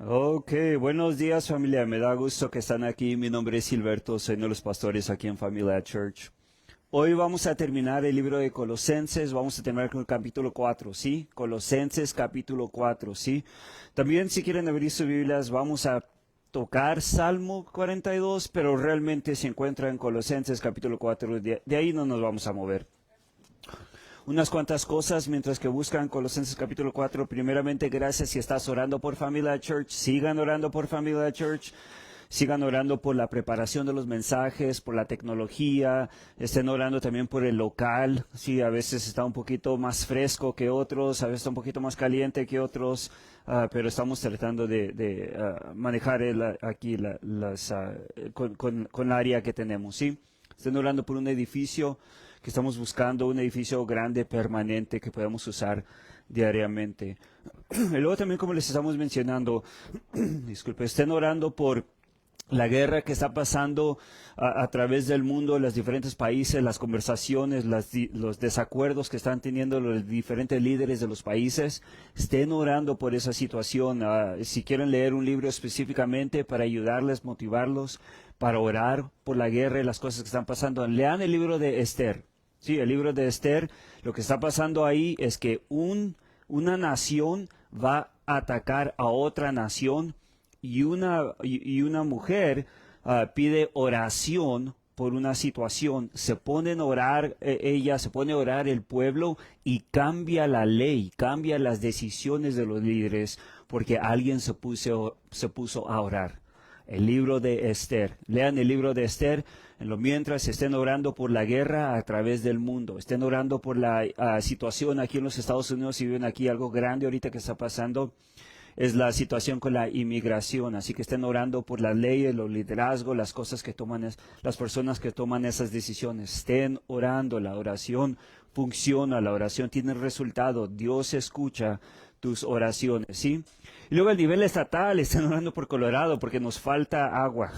Ok, buenos días familia, me da gusto que están aquí. Mi nombre es Silberto, soy uno de los pastores aquí en Familia Church. Hoy vamos a terminar el libro de Colosenses, vamos a terminar con el capítulo 4, ¿sí? Colosenses capítulo 4, ¿sí? También si quieren abrir sus Biblias, vamos a tocar Salmo 42, pero realmente se encuentra en Colosenses capítulo 4, de ahí no nos vamos a mover. Unas cuantas cosas mientras que buscan Colosenses capítulo 4. Primeramente, gracias si estás orando por Familia Church. Sigan orando por Familia Church. Sigan orando por la preparación de los mensajes, por la tecnología. Estén orando también por el local. Sí, a veces está un poquito más fresco que otros, a veces está un poquito más caliente que otros, pero estamos tratando de manejar aquí con la área que tenemos. ¿Sí? Estén orando por un edificio que estamos buscando, un edificio grande, permanente, que podamos usar diariamente. Y luego también, como les estamos mencionando, disculpe, estén orando por la guerra que está pasando a través del mundo, los diferentes países, las conversaciones, los desacuerdos que están teniendo los diferentes líderes de los países. Estén orando por esa situación. Si quieren leer un libro específicamente para ayudarles, motivarlos, para orar por la guerra y las cosas que están pasando, lean el libro de Esther. Sí, el libro de Esther, lo que está pasando ahí es que una nación va a atacar a otra nación y una mujer pide oración por una situación. Se ponen a orar ella, se pone a orar el pueblo y cambia la ley, cambia las decisiones de los líderes porque alguien se puso a orar. El libro de Esther. Lean el libro de Esther. En lo mientras estén orando por la guerra a través del mundo. Estén orando por la situación aquí en los Estados Unidos. Si ven aquí algo grande ahorita que está pasando, es la situación con la inmigración. Así que estén orando por las leyes, los liderazgos, las cosas que toman, las personas que toman esas decisiones. Estén orando. La oración funciona. La oración tiene resultado. Dios escucha tus oraciones, ¿sí? Y luego el nivel estatal, están orando por Colorado porque nos falta agua.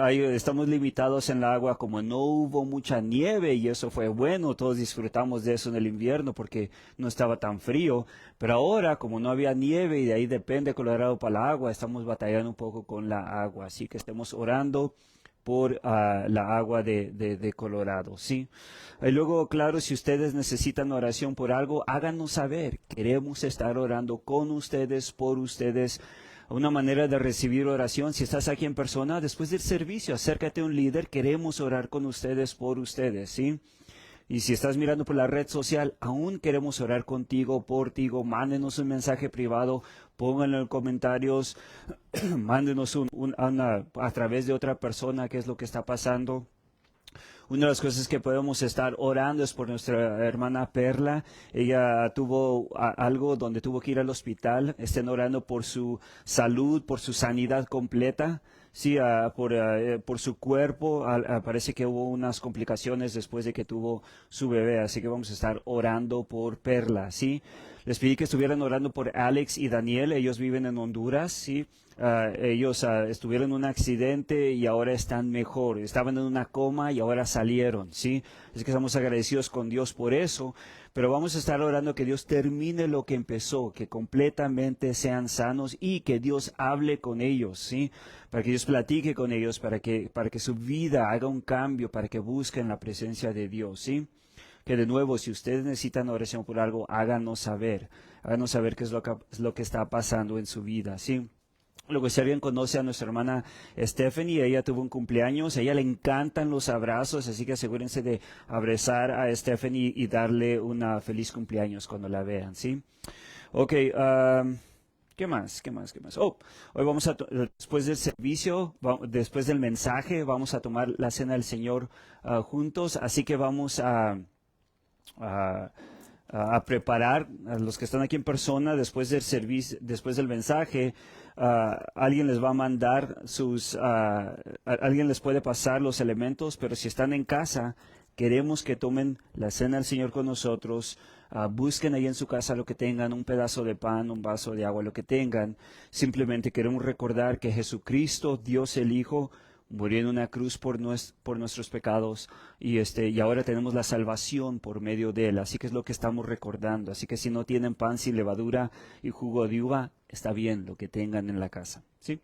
Estamos limitados en la agua, como no hubo mucha nieve y eso fue bueno, todos disfrutamos de eso en el invierno porque no estaba tan frío, pero ahora como no había nieve y de ahí depende Colorado para la agua, estamos batallando un poco con la agua, así que estemos orando por la agua de Colorado, ¿sí? Y luego, claro, si ustedes necesitan oración por algo, háganos saber. Queremos estar orando con ustedes, por ustedes. Una manera de recibir oración, si estás aquí en persona, después del servicio, acércate a un líder. Queremos orar con ustedes, por ustedes, ¿sí? Y si estás mirando por la red social, aún queremos orar contigo, por ti. Mándenos un mensaje privado, pónganlo en los comentarios, mándenos a través de otra persona qué es lo que está pasando. Una de las cosas que podemos estar orando es por nuestra hermana Perla. Ella tuvo algo donde tuvo que ir al hospital. Estén orando por su salud, por su sanidad completa. Sí, por su cuerpo. Parece que hubo unas complicaciones después de que tuvo su bebé. Así que vamos a estar orando por Perla, ¿sí? Les pedí que estuvieran orando por Alex y Daniel. Ellos viven en Honduras, ¿sí? Ellos estuvieron en un accidente y ahora están mejor. Estaban en una coma y ahora salieron, ¿sí? Es que estamos agradecidos con Dios por eso. Pero vamos a estar orando que Dios termine lo que empezó, que completamente sean sanos y que Dios hable con ellos, ¿sí? Para que Dios platique con ellos, para que su vida haga un cambio, para que busquen la presencia de Dios, ¿sí? Que de nuevo, si ustedes necesitan oración por algo, háganos saber qué es lo que está pasando en su vida, ¿sí? Luego, si alguien conoce a nuestra hermana Stephanie, ella tuvo un cumpleaños, a ella le encantan los abrazos, así que asegúrense de abrazar a Stephanie y darle una feliz cumpleaños cuando la vean, ¿sí? Ok, ¿qué más? Oh, hoy después del servicio, después del mensaje, vamos a tomar la cena del Señor juntos, así que vamos a preparar a los que están aquí en persona después del servicio, después del mensaje. Alguien les va a mandar alguien les puede pasar los elementos, pero si están en casa, queremos que tomen la cena del Señor con nosotros. Busquen ahí en su casa lo que tengan, un pedazo de pan, un vaso de agua, lo que tengan. Simplemente queremos recordar que Jesucristo, Dios el Hijo, murió en una cruz por nuestros pecados y ahora tenemos la salvación por medio de Él. Así que es lo que estamos recordando. Así que si no tienen pan sin levadura y jugo de uva, está bien lo que tengan en la casa. ¿Sí?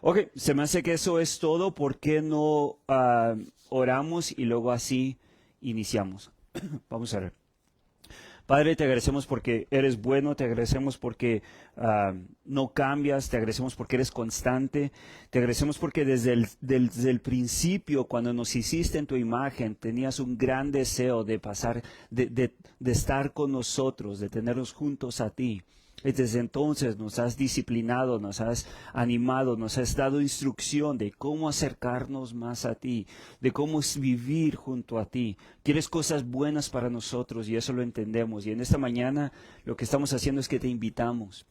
Ok, se me hace que eso es todo. ¿Por qué no oramos y luego así iniciamos? Vamos a ver. Padre, te agradecemos porque eres bueno, te agradecemos porque no cambias, te agradecemos porque eres constante, te agradecemos porque desde el principio, cuando nos hiciste en tu imagen, tenías un gran deseo de pasar, de estar con nosotros, de tenernos juntos a ti. Y desde entonces nos has disciplinado, nos has animado, nos has dado instrucción de cómo acercarnos más a ti, de cómo es vivir junto a ti. Quieres cosas buenas para nosotros y eso lo entendemos. Y en esta mañana lo que estamos haciendo es que te invitamos.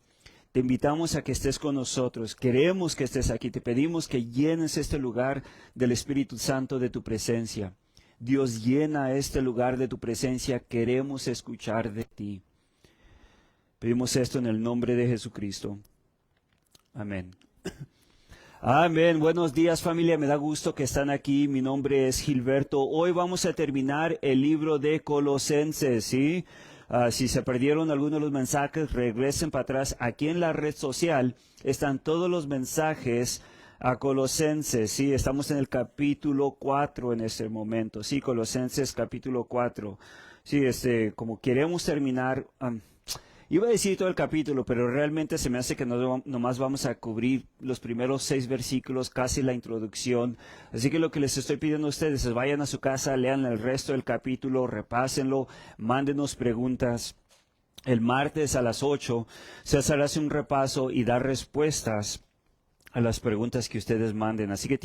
Te invitamos a que estés con nosotros. Queremos que estés aquí. Te pedimos que llenes este lugar del Espíritu Santo de tu presencia. Dios, llena este lugar de tu presencia. Queremos escuchar de ti. Pedimos esto en el nombre de Jesucristo. Amén. Amén. Buenos días, familia. Me da gusto que están aquí. Mi nombre es Gilberto. Hoy vamos a terminar el libro de Colosenses, ¿sí? Si se perdieron algunos de los mensajes, regresen para atrás. Aquí en la red social están todos los mensajes a Colosenses, ¿sí? Estamos en el capítulo 4 en este momento, ¿sí? Colosenses capítulo 4. Sí, como queremos terminar... iba a decir todo el capítulo, pero realmente se me hace que nomás vamos a cubrir los primeros 6 versículos, casi la introducción. Así que lo que les estoy pidiendo a ustedes es vayan a su casa, lean el resto del capítulo, repásenlo, mándenos preguntas. El martes a las 8, César hace un repaso y da respuestas a las preguntas que ustedes manden. Así que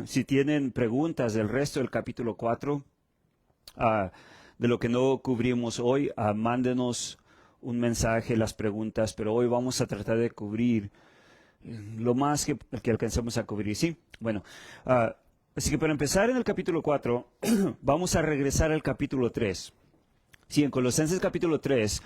si tienen preguntas del resto del capítulo 4, de lo que no cubrimos hoy, mándenos un mensaje, las preguntas, pero hoy vamos a tratar de cubrir lo más que alcancemos a cubrir, ¿sí? Bueno, así que para empezar en el capítulo 4, vamos a regresar al capítulo 3. Sí, en Colosenses capítulo 3,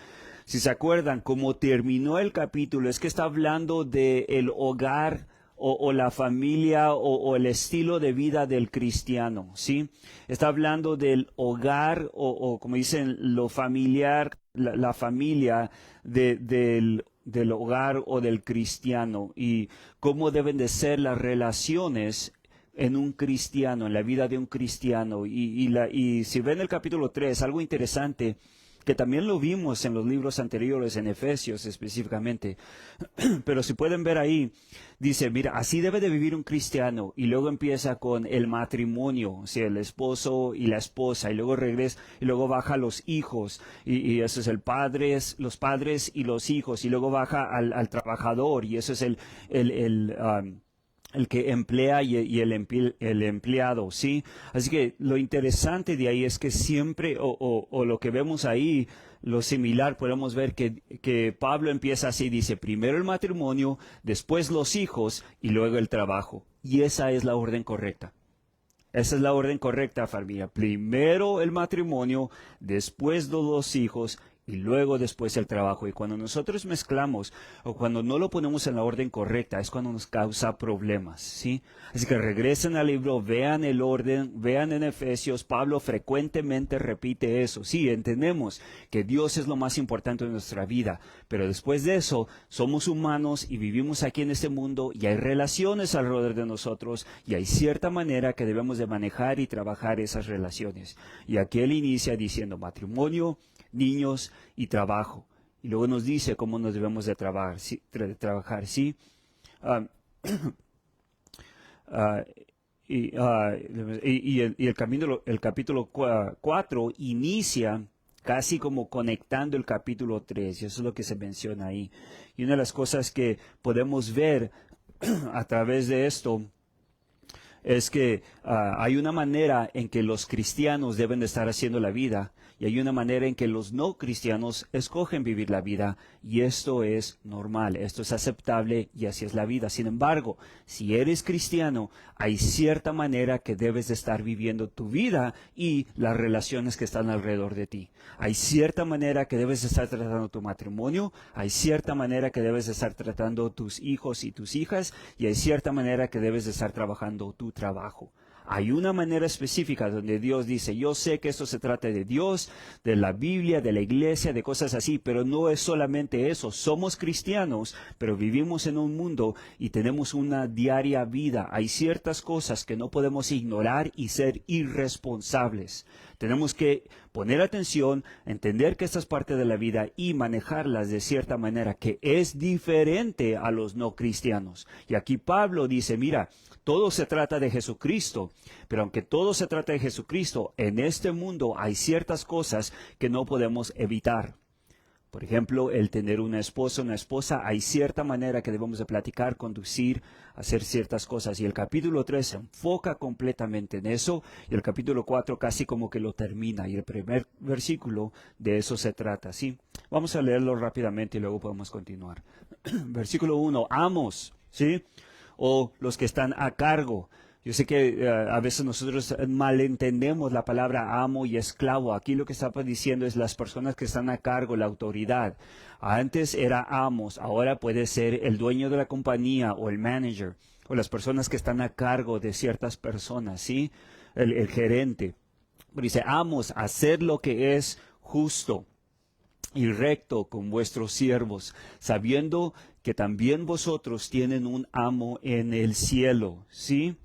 si se acuerdan, cómo terminó el capítulo, es que está hablando del hogar, o la familia o el estilo de vida del cristiano, ¿sí? Está hablando del hogar o como dicen, lo familiar, la familia del hogar o del cristiano y cómo deben de ser las relaciones en un cristiano, en la vida de un cristiano. Y si ven el capítulo 3, algo interesante, que también lo vimos en los libros anteriores, en Efesios específicamente, pero si pueden ver ahí, dice, mira, así debe de vivir un cristiano, y luego empieza con el matrimonio, o sea, el esposo y la esposa, y luego regresa, y luego baja a los hijos, y eso es los padres y los hijos, y luego baja al trabajador, y eso es el que emplea y el empleado, ¿sí? Así que lo interesante de ahí es que siempre, o lo que vemos ahí, lo similar, podemos ver que Pablo empieza así, dice, primero el matrimonio, después los hijos y luego el trabajo. Y esa es la orden correcta. Esa es la orden correcta, familia. Primero el matrimonio, después los hijos y luego después el trabajo. Y cuando nosotros mezclamos o cuando no lo ponemos en la orden correcta es cuando nos causa problemas, ¿sí? Así que regresen al libro, vean el orden, vean en Efesios, Pablo frecuentemente repite eso. Sí, entendemos que Dios es lo más importante en nuestra vida, pero después de eso somos humanos y vivimos aquí en este mundo y hay relaciones alrededor de nosotros y hay cierta manera que debemos de manejar y trabajar esas relaciones. Y aquí él inicia diciendo matrimonio, niños y trabajo. Y luego nos dice cómo nos debemos de trabajar, ¿sí? Y el capítulo 4 inicia casi como conectando el capítulo 3, y eso es lo que se menciona ahí. Y una de las cosas que podemos ver a través de esto es que hay una manera en que los cristianos deben de estar haciendo la vida y hay una manera en que los no cristianos escogen vivir la vida y esto es normal, esto es aceptable y así es la vida. Sin embargo, si eres cristiano, hay cierta manera que debes de estar viviendo tu vida y las relaciones que están alrededor de ti. Hay cierta manera que debes de estar tratando tu matrimonio, hay cierta manera que debes de estar tratando tus hijos y tus hijas y hay cierta manera que debes de estar trabajando tu trabajo. Hay una manera específica donde Dios dice, yo sé que esto se trata de Dios, de la Biblia, de la iglesia, de cosas así, pero no es solamente eso. Somos cristianos, pero vivimos en un mundo y tenemos una diaria vida. Hay ciertas cosas que no podemos ignorar y ser irresponsables. Tenemos que poner atención, entender que esta es parte de la vida y manejarlas de cierta manera que es diferente a los no cristianos. Y aquí Pablo dice, mira, todo se trata de Jesucristo, pero aunque todo se trata de Jesucristo, en este mundo hay ciertas cosas que no podemos evitar. Por ejemplo, el tener una esposa, hay cierta manera que debemos de platicar, conducir, hacer ciertas cosas. Y el capítulo 3 se enfoca completamente en eso, y el capítulo 4 casi como que lo termina, y el primer versículo de eso se trata, ¿sí? Vamos a leerlo rápidamente y luego podemos continuar. Versículo 1, amos, ¿sí? O los que están a cargo. Yo sé que a veces nosotros malentendemos la palabra amo y esclavo. Aquí lo que está diciendo es las personas que están a cargo, la autoridad. Antes era amos, ahora puede ser el dueño de la compañía o el manager, o las personas que están a cargo de ciertas personas, ¿sí? El gerente. Pero dice, amos, hacer lo que es justo y recto con vuestros siervos, sabiendo que también vosotros tienen un amo en el cielo, ¿sí?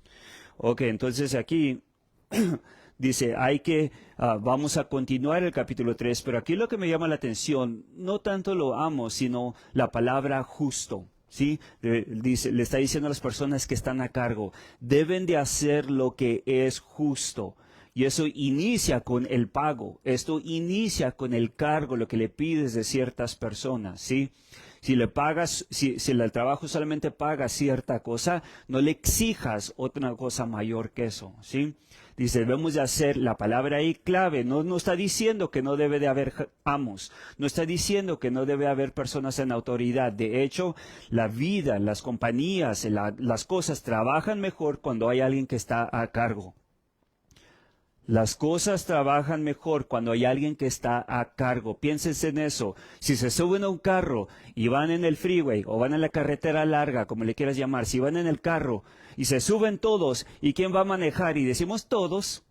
Ok, entonces aquí dice, vamos a continuar el capítulo 3, pero aquí lo que me llama la atención, no tanto lo amo, sino la palabra justo, ¿sí? Le está diciendo a las personas que están a cargo, deben de hacer lo que es justo. Y eso inicia con el pago, esto inicia con el cargo, lo que le pides de ciertas personas, ¿sí? Si le pagas, si el trabajo solamente paga cierta cosa, no le exijas otra cosa mayor que eso, ¿sí? Dice, debemos de hacer, la palabra ahí clave, no está diciendo que no debe de haber amos, no está diciendo que no debe haber personas en autoridad. De hecho, la vida, las compañías, las cosas trabajan mejor cuando hay alguien que está a cargo. Las cosas trabajan mejor cuando hay alguien que está a cargo. Piénsense en eso. Si se suben a un carro y van en el freeway o van en la carretera larga, como le quieras llamar, si van en el carro y se suben todos, ¿y quién va a manejar? Y decimos todos,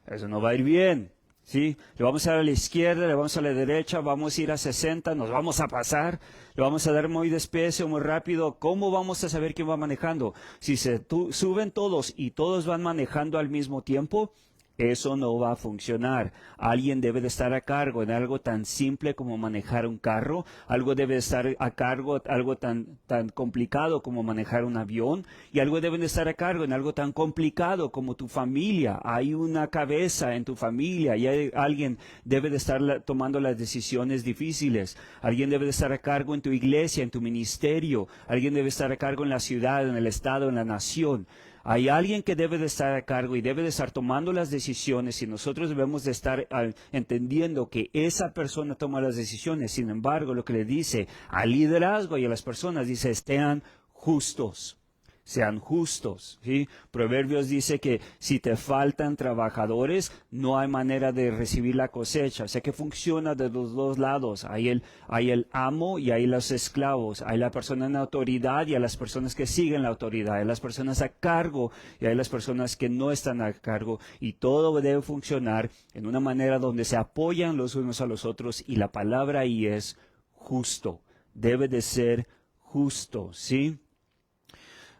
eso no va a ir bien, ¿sí? Le vamos a dar a la izquierda, le vamos a la derecha, vamos a ir a 60, nos vamos a pasar, le vamos a dar muy despacio, muy rápido. ¿Cómo vamos a saber quién va manejando? Si suben todos y todos van manejando al mismo tiempo, eso no va a funcionar. Alguien debe de estar a cargo en algo tan simple como manejar un carro. Algo debe de estar a cargo, algo tan complicado como manejar un avión. Y algo debe de estar a cargo en algo tan complicado como tu familia. Hay una cabeza en tu familia y alguien debe de estar tomando las decisiones difíciles. Alguien debe de estar a cargo en tu iglesia, en tu ministerio. Alguien debe estar a cargo en la ciudad, en el estado, en la nación. Hay alguien que debe de estar a cargo y debe de estar tomando las decisiones y nosotros debemos de estar entendiendo que esa persona toma las decisiones. Sin embargo, lo que le dice al liderazgo y a las personas, dice, sean justos. Sean justos, ¿sí? Proverbios dice que si te faltan trabajadores, no hay manera de recibir la cosecha. O sea que funciona de los dos lados. Hay el amo y hay los esclavos. Hay la persona en autoridad y hay las personas que siguen la autoridad. Hay las personas a cargo y hay las personas que no están a cargo. Y todo debe funcionar en una manera donde se apoyan los unos a los otros y la palabra ahí es justo. Debe de ser justo, ¿sí?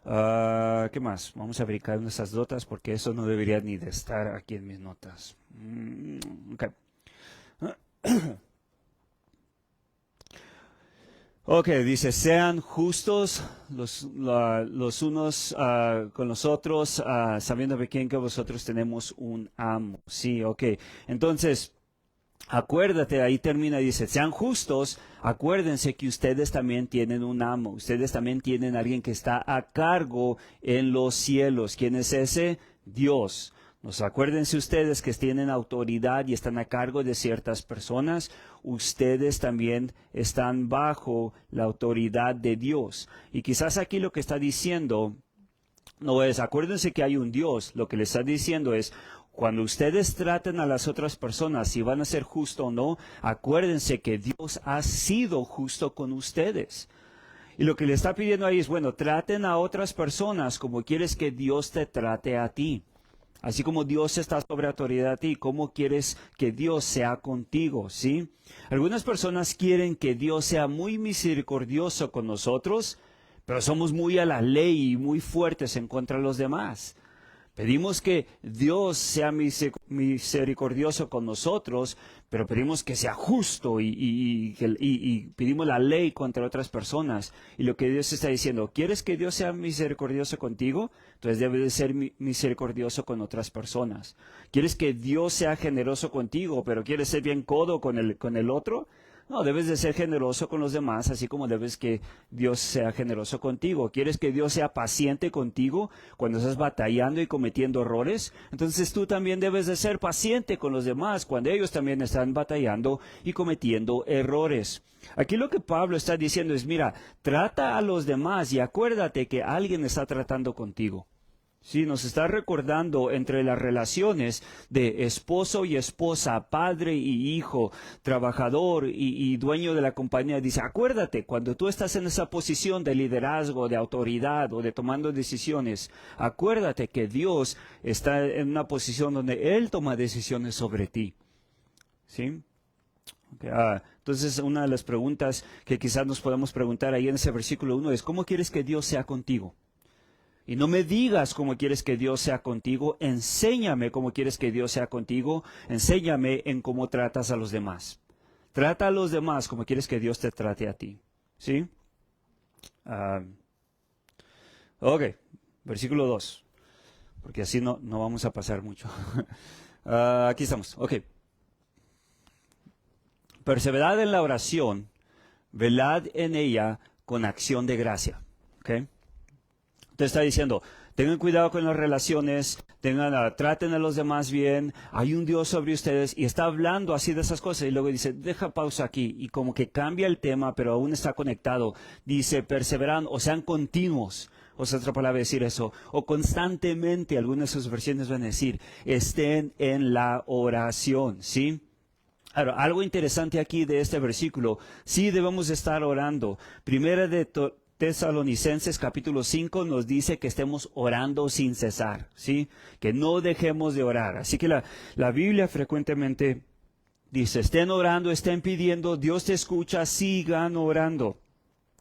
¿Qué más? Vamos a verificar nuestras notas porque eso no debería ni de estar aquí en mis notas. Okay. Ok, dice, sean justos los unos con los otros, sabiendo bien que vosotros tenemos un amo. Sí, ok. Entonces, Acuérdate, ahí termina, dice, sean justos, acuérdense que ustedes también tienen un amo, ustedes también tienen alguien que está a cargo en los cielos. ¿Quién es ese? Dios. Acuérdense ustedes que tienen autoridad y están a cargo de ciertas personas, ustedes también están bajo la autoridad de Dios. Y quizás aquí lo que está diciendo no es, acuérdense que hay un Dios, lo que le está diciendo es, cuando ustedes traten a las otras personas, si van a ser justos o no, acuérdense que Dios ha sido justo con ustedes. Y lo que le está pidiendo ahí es, bueno, traten a otras personas como quieres que Dios te trate a ti. Así como Dios está sobre autoridad a ti, ¿cómo quieres que Dios sea contigo? ¿Sí? Algunas personas quieren que Dios sea muy misericordioso con nosotros, pero somos muy a la ley y muy fuertes en contra de los demás. Pedimos que Dios sea misericordioso con nosotros, pero pedimos que sea justo y pedimos la ley contra otras personas. Y lo que Dios está diciendo, ¿quieres que Dios sea misericordioso contigo? Entonces debe de ser misericordioso con otras personas. ¿Quieres que Dios sea generoso contigo, pero quieres ser bien codo con el otro? No, debes de ser generoso con los demás, así como debes que Dios sea generoso contigo. ¿Quieres que Dios sea paciente contigo cuando estás batallando y cometiendo errores? Entonces tú también debes de ser paciente con los demás cuando ellos también están batallando y cometiendo errores. Aquí lo que Pablo está diciendo es, mira, trata a los demás y acuérdate que alguien está tratando contigo. Sí, nos está recordando entre las relaciones de esposo y esposa, padre y hijo, trabajador y dueño de la compañía. Dice, acuérdate, cuando tú estás en esa posición de liderazgo, de autoridad o de tomando decisiones, acuérdate que Dios está en una posición donde Él toma decisiones sobre ti. ¿Sí? Okay, entonces, una de las preguntas que quizás nos podemos preguntar ahí en ese versículo 1 es, ¿cómo quieres que Dios sea contigo? Y no me digas cómo quieres que Dios sea contigo, enséñame cómo quieres que Dios sea contigo, enséñame en cómo tratas a los demás. Trata a los demás como quieres que Dios te trate a ti. ¿Sí? Ok, versículo 2, porque así no vamos a pasar mucho. Aquí estamos, ok. Perseverad en la oración, velad en ella con acción de gracia. ¿Ok? Te está diciendo, tengan cuidado con las relaciones, traten a los demás bien, hay un Dios sobre ustedes, y está hablando así de esas cosas, y luego dice, deja pausa aquí, y como que cambia el tema, pero aún está conectado. Dice, perseveran, o sean continuos, o sea, otra palabra decir eso, o constantemente, algunas de sus versiones van a decir, estén en la oración, ¿sí? Ahora, algo interesante aquí de este versículo, sí debemos estar orando. Primera de Tesalonicenses capítulo 5 nos dice que estemos orando sin cesar, ¿sí? Que no dejemos de orar. Así que la Biblia frecuentemente dice, estén orando, estén pidiendo, Dios te escucha, sigan orando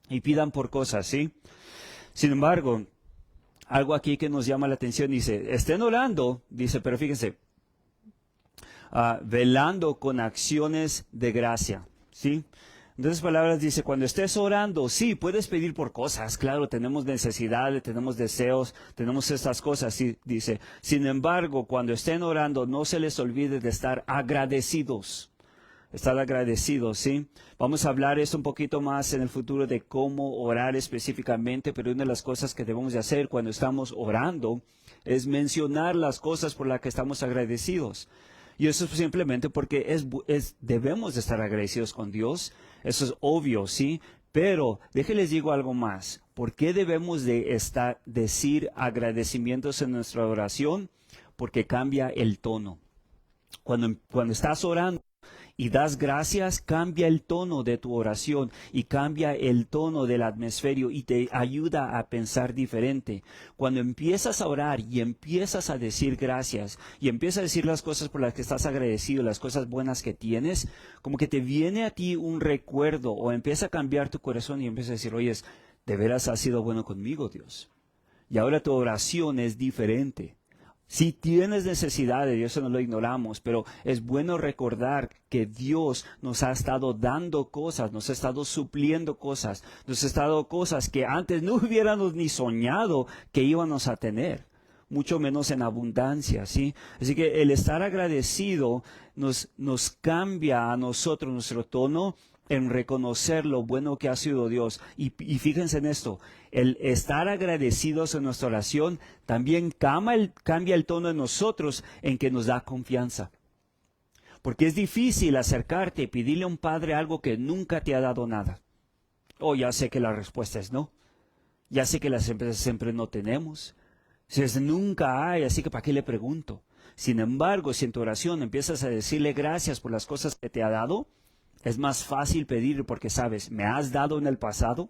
y pidan por cosas, ¿sí? Sin embargo, algo aquí que nos llama la atención, dice, estén orando, dice, pero fíjense, velando con acciones de gracia, ¿sí? En otras palabras dice, cuando estés orando, sí, puedes pedir por cosas, claro, tenemos necesidades, tenemos deseos, tenemos estas cosas, sí, dice. Sin embargo, cuando estén orando, no se les olvide de estar agradecidos. Estar agradecidos, ¿sí? Vamos a hablar eso un poquito más en el futuro de cómo orar específicamente, pero una de las cosas que debemos de hacer cuando estamos orando es mencionar las cosas por las que estamos agradecidos. Y eso es simplemente porque debemos de estar agradecidos con Dios. Eso es obvio, ¿sí? Pero déjenles digo algo más. ¿Por qué debemos de decir agradecimientos en nuestra oración? Porque cambia el tono. Cuando estás orando y das gracias, cambia el tono de tu oración y cambia el tono del atmósfero y te ayuda a pensar diferente. Cuando empiezas a orar y empiezas a decir gracias y empiezas a decir las cosas por las que estás agradecido, las cosas buenas que tienes, como que te viene a ti un recuerdo o empieza a cambiar tu corazón y empiezas a decir, oye, de veras has sido bueno conmigo, Dios. Y ahora tu oración es diferente. Si tienes necesidad de Dios, eso no lo ignoramos, pero es bueno recordar que Dios nos ha estado dando cosas, nos ha estado supliendo cosas, nos ha estado cosas que antes no hubiéramos ni soñado que íbamos a tener. mucho menos en abundancia, ¿sí? Así que el estar agradecido nos cambia a nosotros nuestro tono en reconocer lo bueno que ha sido Dios. Y fíjense en esto, el estar agradecidos en nuestra oración también cambia el tono de nosotros en que nos da confianza. Porque es difícil acercarte y pedirle a un padre algo que nunca te ha dado nada. Oh, ya sé que la respuesta es no. Ya sé que las empresas siempre no tenemos. Si es nunca hay, así que ¿para qué le pregunto? Sin embargo, si en tu oración empiezas a decirle gracias por las cosas que te ha dado, es más fácil pedir porque sabes, me has dado en el pasado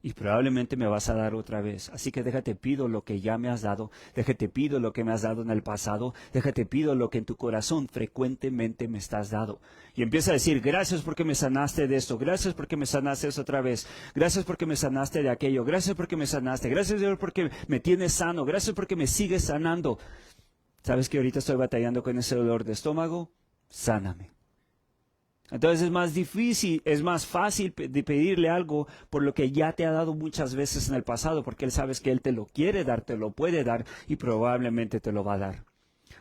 y probablemente me vas a dar otra vez. Así que déjate pido lo que ya me has dado, déjate pido lo que me has dado en el pasado, déjate pido lo que en tu corazón frecuentemente me estás dando. Y empieza a decir, gracias porque me sanaste de esto, gracias porque me sanaste eso otra vez, gracias porque me sanaste de aquello, gracias porque me sanaste, gracias Dios porque me tienes sano, gracias porque me sigues sanando. ¿Sabes que ahorita estoy batallando con ese dolor de estómago? Sáname. Entonces es más difícil, es más fácil de pedirle algo por lo que ya te ha dado muchas veces en el pasado, porque Él sabes que Él te lo quiere dar, te lo puede dar y probablemente te lo va a dar.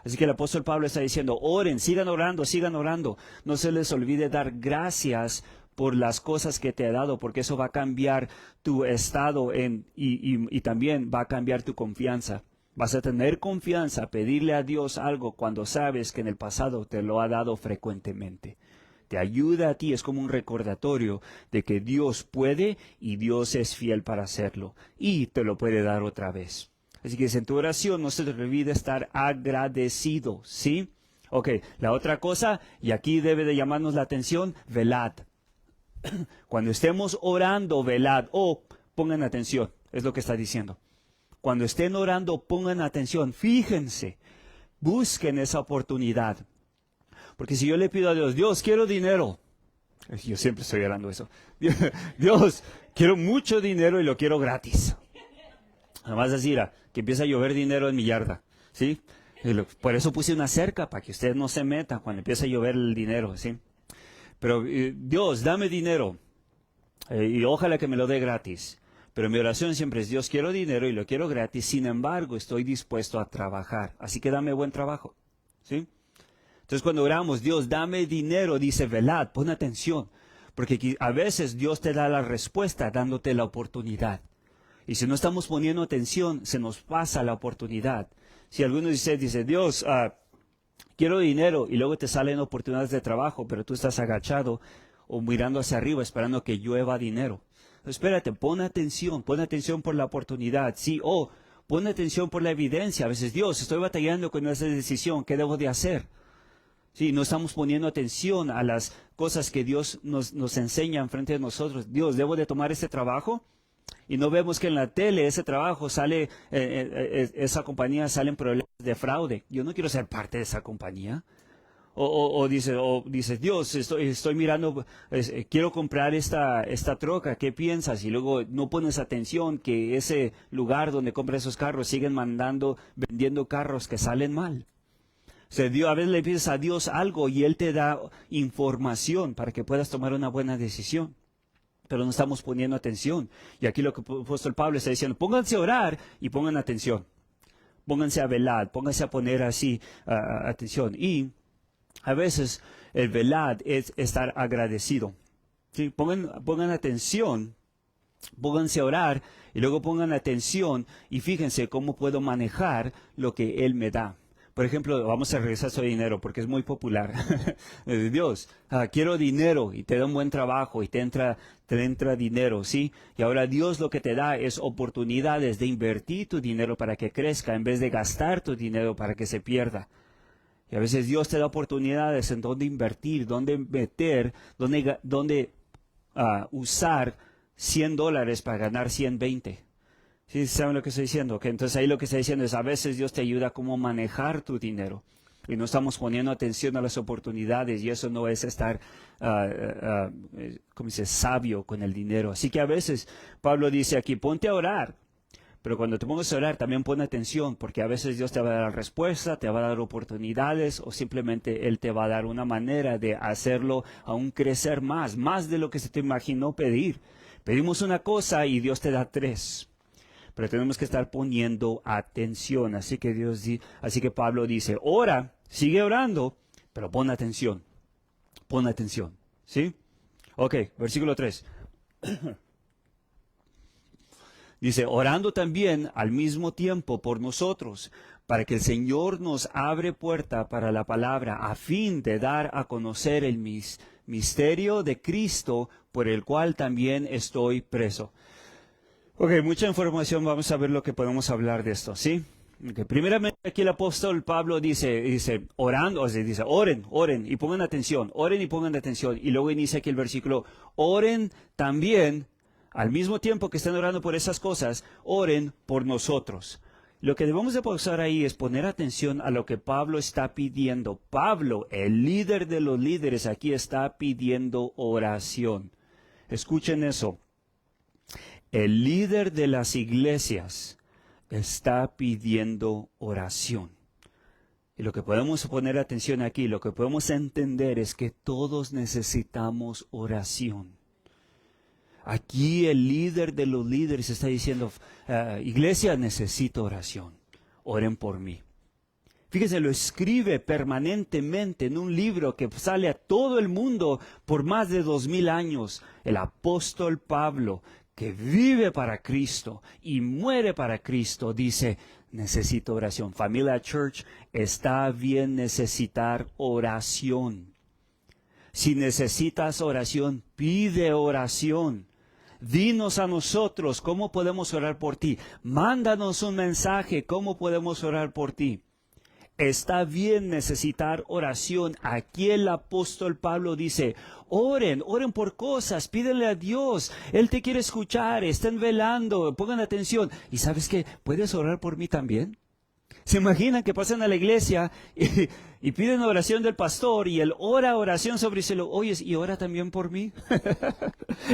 Así que el apóstol Pablo está diciendo, oren, sigan orando, no se les olvide dar gracias por las cosas que te ha dado, porque eso va a cambiar tu estado y también va a cambiar tu confianza. Vas a tener confianza a pedirle a Dios algo cuando sabes que en el pasado te lo ha dado frecuentemente. Te ayuda a ti, es como un recordatorio de que Dios puede y Dios es fiel para hacerlo. Y te lo puede dar otra vez. Así que en tu oración no se te olvide estar agradecido, ¿sí? Ok, la otra cosa, y aquí debe de llamarnos la atención, velad. Cuando estemos orando, velad. Pongan atención, es lo que está diciendo. Cuando estén orando, pongan atención, fíjense, busquen esa oportunidad. Porque si yo le pido a Dios, Dios, quiero dinero. Yo siempre estoy orando eso. Dios, quiero mucho dinero y lo quiero gratis. Además así, que empieza a llover dinero en mi yarda. ¿Sí? Por eso puse una cerca, para que usted no se meta cuando empieza a llover el dinero. ¿Sí? Pero Dios, dame dinero. Y ojalá que me lo dé gratis. Pero mi oración siempre es, Dios, quiero dinero y lo quiero gratis. Sin embargo, estoy dispuesto a trabajar. Así que dame buen trabajo. ¿Sí? Entonces cuando oramos, Dios, dame dinero, dice, velad, pon atención. Porque a veces Dios te da la respuesta dándote la oportunidad. Y si no estamos poniendo atención, se nos pasa la oportunidad. Si alguno dice Dios, quiero dinero, y luego te salen oportunidades de trabajo, pero tú estás agachado o mirando hacia arriba esperando que llueva dinero. Espérate, pon atención por la oportunidad. Sí, pon atención por la evidencia. A veces, Dios, estoy batallando con esa decisión, ¿qué debo de hacer? Sí, no estamos poniendo atención a las cosas que Dios nos enseña enfrente de nosotros. Dios, ¿debo de tomar este trabajo? Y no vemos que en la tele ese trabajo sale, esa compañía salen problemas de fraude. Yo no quiero ser parte de esa compañía. O dice, Dios, estoy mirando, quiero comprar esta troca, ¿qué piensas? Y luego no pones atención que ese lugar donde compra esos carros siguen vendiendo carros que salen mal. O sea, a veces le pides a Dios algo y Él te da información para que puedas tomar una buena decisión. Pero no estamos poniendo atención. Y aquí lo que el apóstol Pablo está diciendo, pónganse a orar y pongan atención. Pónganse a velar, pónganse a poner así atención. Y a veces el velar es estar agradecido. ¿Sí? Pongan atención, pónganse a orar y luego pongan atención y fíjense cómo puedo manejar lo que Él me da. Por ejemplo, vamos a regresar a su dinero porque es muy popular. Dios, quiero dinero y te da un buen trabajo y te entra dinero, ¿sí? Y ahora Dios lo que te da es oportunidades de invertir tu dinero para que crezca en vez de gastar tu dinero para que se pierda. Y a veces Dios te da oportunidades en dónde invertir, dónde meter, dónde usar $100 para ganar 120. ¿Sí saben lo que estoy diciendo? Que entonces ahí lo que está diciendo es a veces Dios te ayuda a cómo manejar tu dinero. Y no estamos poniendo atención a las oportunidades y eso no es estar, ¿cómo dice?, sabio con el dinero. Así que a veces Pablo dice aquí, ponte a orar. Pero cuando te pongas a orar también pon atención porque a veces Dios te va a dar respuesta, te va a dar oportunidades o simplemente Él te va a dar una manera de hacerlo aún crecer más de lo que se te imaginó pedir. Pedimos una cosa y Dios te da 3. pero tenemos que estar poniendo atención. Así que Pablo dice, ora, sigue orando, pero pon atención, ¿sí? Ok, versículo 3. Dice, orando también al mismo tiempo por nosotros, para que el Señor nos abre puerta para la palabra, a fin de dar a conocer el misterio de Cristo, por el cual también estoy preso. Ok, mucha información, vamos a ver lo que podemos hablar de esto, ¿sí? Okay, primeramente aquí el apóstol Pablo dice, orando, o sea, dice, oren y pongan atención, y luego inicia aquí el versículo, oren también, al mismo tiempo que están orando por esas cosas, oren por nosotros. Lo que debemos de pausar ahí es poner atención a lo que Pablo está pidiendo. Pablo, el líder de los líderes, aquí está pidiendo oración. Escuchen eso. El líder de las iglesias está pidiendo oración. Y lo que podemos poner atención aquí, lo que podemos entender es que todos necesitamos oración. Aquí el líder de los líderes está diciendo, iglesia, necesito oración, oren por mí. Fíjense, lo escribe permanentemente en un libro que sale a todo el mundo por más de 2000 años. El apóstol Pablo, que vive para Cristo y muere para Cristo, dice, necesito oración. Familia Church, está bien necesitar oración. Si necesitas oración, pide oración. Dinos a nosotros cómo podemos orar por ti. Mándanos un mensaje, cómo podemos orar por ti. Está bien necesitar oración. Aquí el apóstol Pablo dice, oren por cosas, pídenle a Dios. Él te quiere escuchar, estén velando, pongan atención. ¿Y sabes qué? ¿Puedes orar por mí también? ¿Se imaginan que pasan a la iglesia y piden oración del pastor y él ora oración sobre el cielo? Oye, ¿y ora también por mí?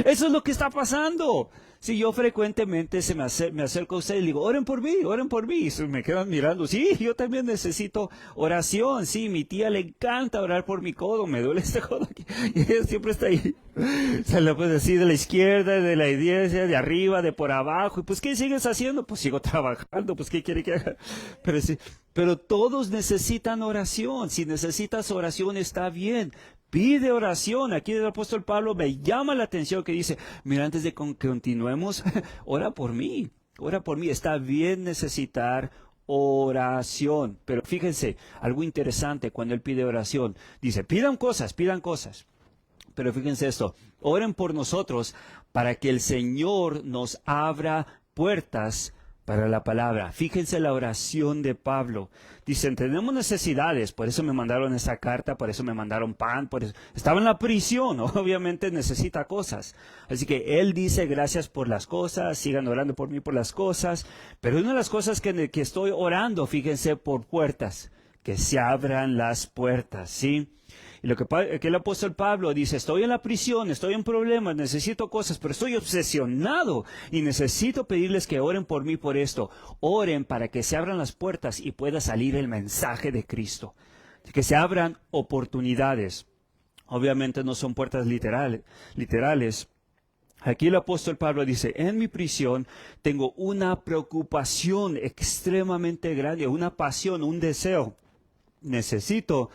Eso es lo que está pasando. Si yo frecuentemente me acerco a ustedes y le digo, oren por mí. Y me quedan mirando, sí, yo también necesito oración. Sí, mi tía le encanta orar por mi codo, me duele este codo aquí. Y ella siempre está ahí. Se lo puede decir de la izquierda, de la derecha, de arriba, de por abajo. Y pues, ¿qué sigues haciendo? Pues sigo trabajando, pues, ¿qué quiere que haga? Pero todos necesitan oración. Si necesitas oración, está bien. Pide oración. Aquí el apóstol Pablo me llama la atención que dice, mira, antes de que continuemos, ora por mí. Está bien necesitar oración. Pero fíjense, algo interesante cuando él pide oración. Dice, pidan cosas. Pero fíjense esto, oren por nosotros para que el Señor nos abra puertas para la palabra. Fíjense la oración de Pablo. Dicen, tenemos necesidades, por eso me mandaron esa carta, por eso me mandaron pan, por eso estaba en la prisión, obviamente necesita cosas. Así que él dice, gracias por las cosas, sigan orando por mí por las cosas, pero una de las cosas que estoy orando, fíjense, por puertas, que se abran las puertas, ¿sí? Y lo que el apóstol Pablo dice, estoy en la prisión, estoy en problemas, necesito cosas, pero estoy obsesionado y necesito pedirles que oren por mí por esto. Oren para que se abran las puertas y pueda salir el mensaje de Cristo. Que se abran oportunidades. Obviamente no son puertas literales. Aquí el apóstol Pablo dice, en mi prisión tengo una preocupación extremadamente grande, una pasión, un deseo. Necesito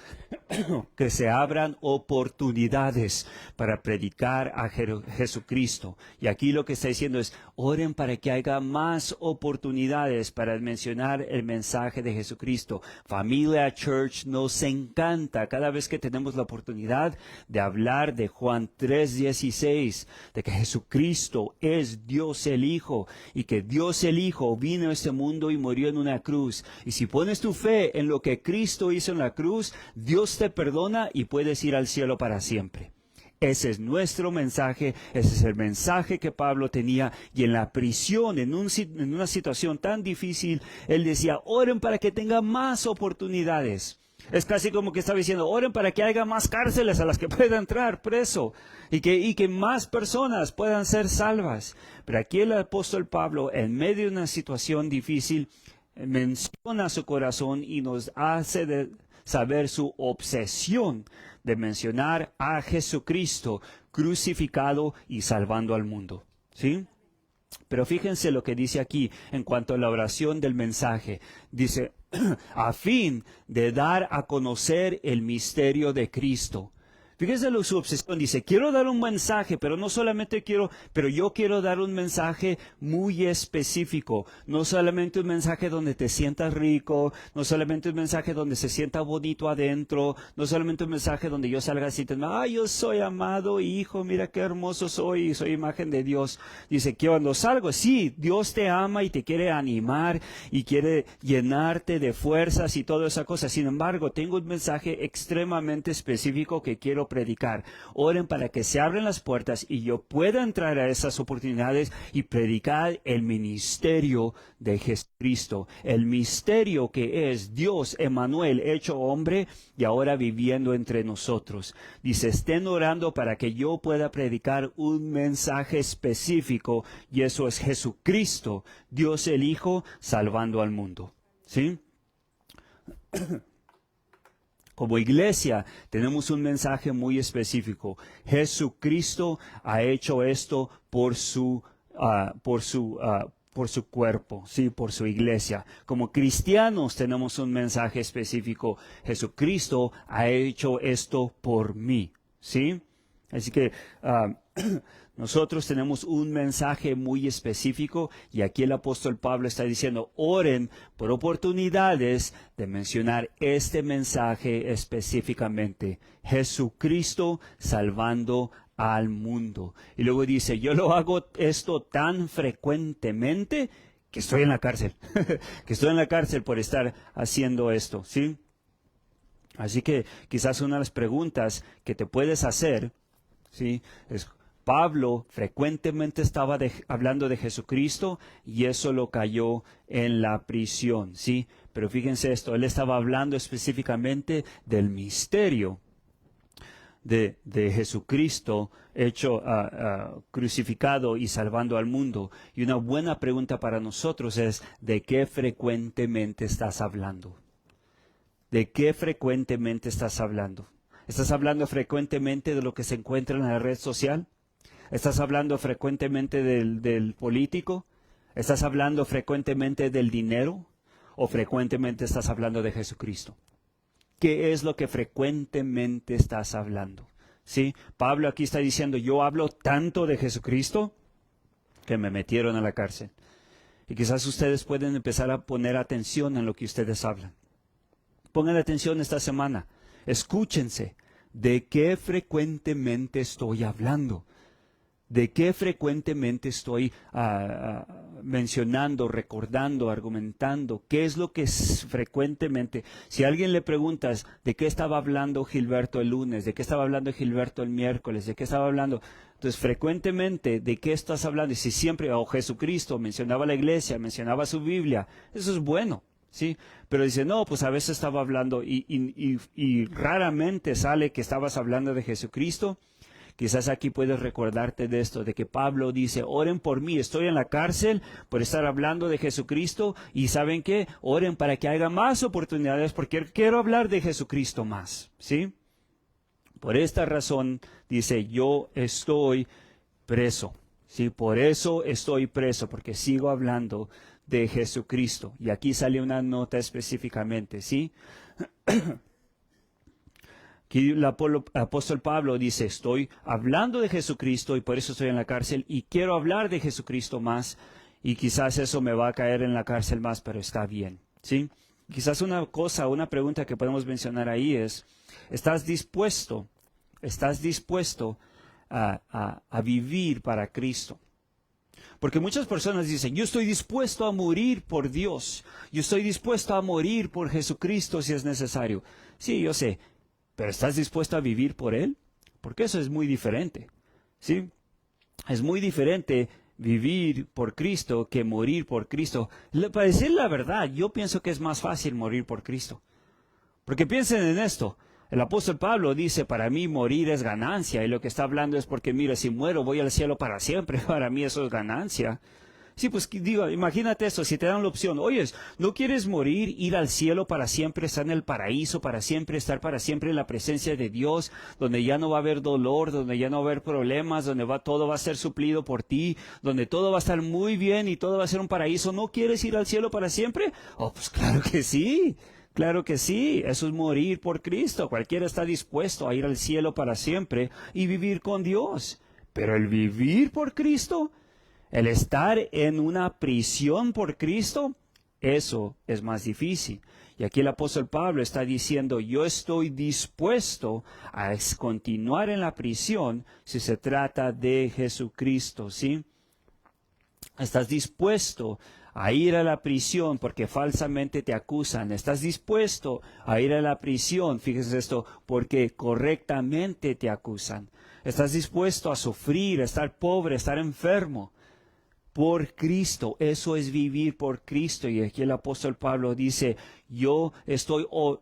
que se abran oportunidades para predicar a Jesucristo. Y aquí lo que está diciendo es, oren para que haya más oportunidades para mencionar el mensaje de Jesucristo. Familia Church, nos encanta cada vez que tenemos la oportunidad de hablar de Juan 3:16, de que Jesucristo es Dios el Hijo y que Dios el Hijo vino a este mundo y murió en una cruz. Y si pones tu fe en lo que Cristo hizo en la cruz, Dios te perdona y puedes ir al cielo para siempre. Ese es nuestro mensaje, ese es el mensaje que Pablo tenía, y en la prisión, en una situación tan difícil, él decía, oren para que tenga más oportunidades. Es casi como que estaba diciendo, oren para que haya más cárceles a las que pueda entrar preso y que más personas puedan ser salvas. Pero aquí el apóstol Pablo, en medio de una situación difícil, menciona su corazón y nos hace saber su obsesión de mencionar a Jesucristo crucificado y salvando al mundo. ¿Sí? Pero fíjense lo que dice aquí en cuanto a la oración del mensaje. Dice, a fin de dar a conocer el misterio de Cristo. Fíjense su obsesión. Dice, quiero dar un mensaje, pero no solamente pero yo quiero dar un mensaje muy específico. No solamente un mensaje donde te sientas rico, no solamente un mensaje donde se sienta bonito adentro, no solamente un mensaje donde yo salga así, yo soy amado hijo, mira qué hermoso soy imagen de Dios. Dice, que cuando salgo, sí, Dios te ama y te quiere animar y quiere llenarte de fuerzas y toda esa cosa. Sin embargo, tengo un mensaje extremadamente específico que quiero predicar. Oren para que se abran las puertas y yo pueda entrar a esas oportunidades y predicar el ministerio de Jesucristo, el misterio que es Dios Emmanuel hecho hombre y ahora viviendo entre nosotros. Dice, estén orando para que yo pueda predicar un mensaje específico y eso es Jesucristo, Dios el Hijo, salvando al mundo. ¿Sí? Como iglesia tenemos un mensaje muy específico. Jesucristo ha hecho esto por su cuerpo, sí, por su iglesia. Como cristianos tenemos un mensaje específico. Jesucristo ha hecho esto por mí, sí. Así que nosotros tenemos un mensaje muy específico y aquí el apóstol Pablo está diciendo, oren por oportunidades de mencionar este mensaje específicamente. Jesucristo salvando al mundo. Y luego dice, yo lo hago esto tan frecuentemente que estoy en la cárcel. Que estoy en la cárcel por estar haciendo esto, ¿sí? Así que quizás una de las preguntas que te puedes hacer, ¿sí? Es, Pablo frecuentemente estaba hablando de Jesucristo y eso lo cayó en la prisión, ¿sí? Pero fíjense esto, él estaba hablando específicamente del misterio de Jesucristo hecho crucificado y salvando al mundo. Y una buena pregunta para nosotros es, ¿de qué frecuentemente estás hablando? ¿De qué frecuentemente estás hablando? ¿Estás hablando frecuentemente de lo que se encuentra en la red social? ¿Estás hablando frecuentemente del político? ¿Estás hablando frecuentemente del dinero? ¿O frecuentemente estás hablando de Jesucristo? ¿Qué es lo que frecuentemente estás hablando? ¿Sí? Pablo aquí está diciendo, yo hablo tanto de Jesucristo que me metieron a la cárcel. Y quizás ustedes pueden empezar a poner atención en lo que ustedes hablan. Pongan atención esta semana. Escúchense. ¿De qué frecuentemente estoy hablando? ¿De qué frecuentemente estoy mencionando, recordando, argumentando? ¿Qué es lo que frecuentemente? Si a alguien le preguntas de qué estaba hablando Gilberto el lunes, de qué estaba hablando Gilberto el miércoles, de qué estaba hablando, entonces frecuentemente, ¿de qué estás hablando? Y si siempre, Jesucristo, mencionaba la iglesia, mencionaba su Biblia, eso es bueno, ¿sí? Pero dice, no, pues a veces estaba hablando y raramente sale que estabas hablando de Jesucristo. Quizás aquí puedes recordarte de esto, de que Pablo dice, oren por mí, estoy en la cárcel por estar hablando de Jesucristo y ¿saben qué? Oren para que haya más oportunidades porque quiero hablar de Jesucristo más, ¿sí? Por esta razón, dice, yo estoy preso, ¿sí? Por eso estoy preso, porque sigo hablando de Jesucristo. Y aquí sale una nota específicamente, ¿sí? Aquí el apóstol Pablo dice, estoy hablando de Jesucristo y por eso estoy en la cárcel y quiero hablar de Jesucristo más y quizás eso me va a caer en la cárcel más, pero está bien, ¿sí? Quizás una pregunta que podemos mencionar ahí es, ¿estás dispuesto a vivir para Cristo? Porque muchas personas dicen, yo estoy dispuesto a morir por Dios, yo estoy dispuesto a morir por Jesucristo si es necesario. Sí, yo sé. ¿Pero estás dispuesto a vivir por Él? Porque eso es muy diferente, ¿sí? Es muy diferente vivir por Cristo que morir por Cristo. Para decir la verdad, yo pienso que es más fácil morir por Cristo. Porque piensen en esto. El apóstol Pablo dice, para mí morir es ganancia. Y lo que está hablando es porque, mira, si muero voy al cielo para siempre. Para mí eso es ganancia. Sí, pues digo, imagínate eso, si te dan la opción, oyes, ¿no quieres morir, ir al cielo para siempre, estar en el paraíso para siempre, estar para siempre en la presencia de Dios, donde ya no va a haber dolor, donde ya no va a haber problemas, donde todo va a ser suplido por ti, donde todo va a estar muy bien y todo va a ser un paraíso? ¿No quieres ir al cielo para siempre? Oh, pues claro que sí. Claro que sí, eso es morir por Cristo. Cualquiera está dispuesto a ir al cielo para siempre y vivir con Dios. Pero el vivir por Cristo, el estar en una prisión por Cristo, eso es más difícil. Y aquí el apóstol Pablo está diciendo, yo estoy dispuesto a continuar en la prisión si se trata de Jesucristo, ¿sí? Estás dispuesto a ir a la prisión porque falsamente te acusan. Estás dispuesto a ir a la prisión, fíjese esto, porque correctamente te acusan. Estás dispuesto a sufrir, a estar pobre, a estar enfermo por Cristo. Eso es vivir por Cristo. Y aquí el apóstol Pablo dice,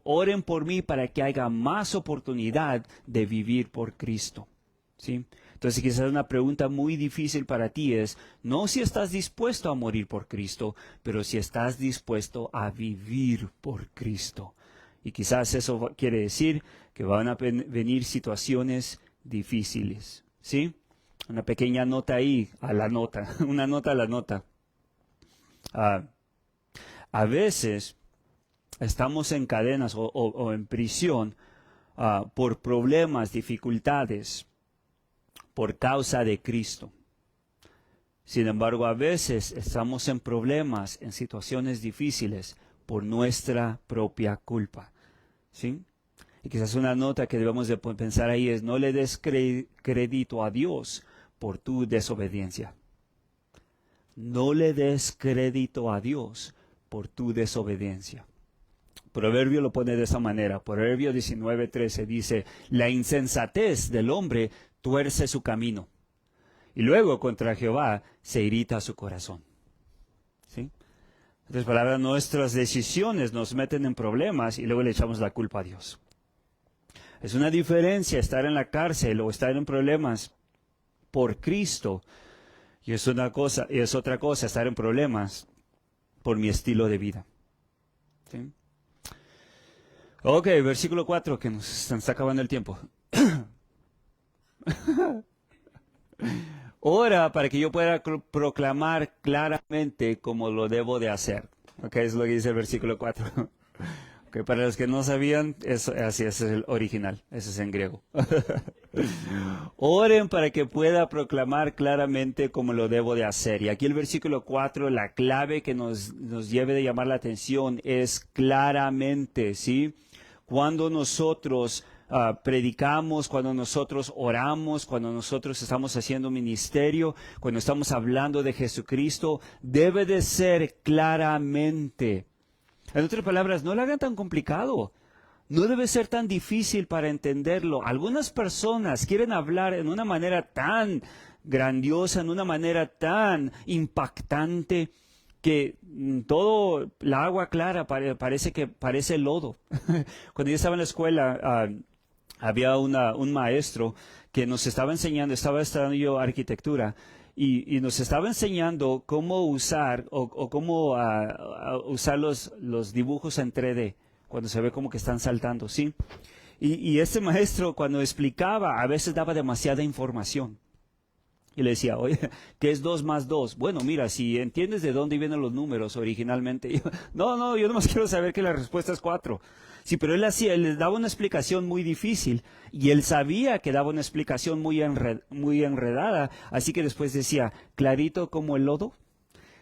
oren por mí para que haya más oportunidad de vivir por Cristo. ¿Sí? Entonces quizás una pregunta muy difícil para ti es, no si estás dispuesto a morir por Cristo, pero si estás dispuesto a vivir por Cristo. Y quizás eso quiere decir que van a venir situaciones difíciles. ¿Sí? Una pequeña nota ahí, a la nota, una nota a la nota. A veces estamos en cadenas o en prisión por problemas, dificultades, por causa de Cristo. Sin embargo, a veces estamos en problemas, en situaciones difíciles, por nuestra propia culpa. ¿Sí? Y quizás una nota que debemos de pensar ahí es, no le des crédito a Dios por tu desobediencia. No le des crédito a Dios por tu desobediencia. Proverbio lo pone de esa manera. Proverbio 19:13 dice, la insensatez del hombre tuerce su camino, y luego contra Jehová se irrita su corazón. ¿Sí? En otras palabras, nuestras decisiones nos meten en problemas y luego le echamos la culpa a Dios. Es una diferencia estar en la cárcel o estar en problemas por Cristo, y es otra cosa estar en problemas por mi estilo de vida. ¿Sí? Ok, versículo 4, que nos está acabando el tiempo. Ora para que yo pueda proclamar claramente como lo debo de hacer. Ok, es lo que dice el versículo 4. Okay, para los que no sabían, así es el original, ese es en griego. Oren para que pueda proclamar claramente como lo debo de hacer. Y aquí el versículo 4, la clave que nos debe de llamar la atención es claramente, ¿sí? Cuando nosotros predicamos, cuando nosotros oramos, cuando nosotros estamos haciendo ministerio, cuando estamos hablando de Jesucristo, debe de ser claramente. En otras palabras, no lo hagan tan complicado. No debe ser tan difícil para entenderlo. Algunas personas quieren hablar en una manera tan grandiosa, en una manera tan impactante, que todo, la agua clara parece lodo. Cuando yo estaba en la escuela, había un maestro que nos estaba enseñando, estaba estudiando yo arquitectura, y nos estaba enseñando cómo usar cómo usar los dibujos en 3D, cuando se ve como que están saltando, ¿sí? Y este maestro, cuando explicaba, a veces daba demasiada información. Y le decía, oye, ¿qué es 2 más 2? Bueno, mira, si entiendes de dónde vienen los números originalmente. Yo nomás quiero saber que la respuesta es 4. Sí, pero él les daba una explicación muy difícil. Y él sabía que daba una explicación muy enredada. Así que después decía, clarito como el lodo.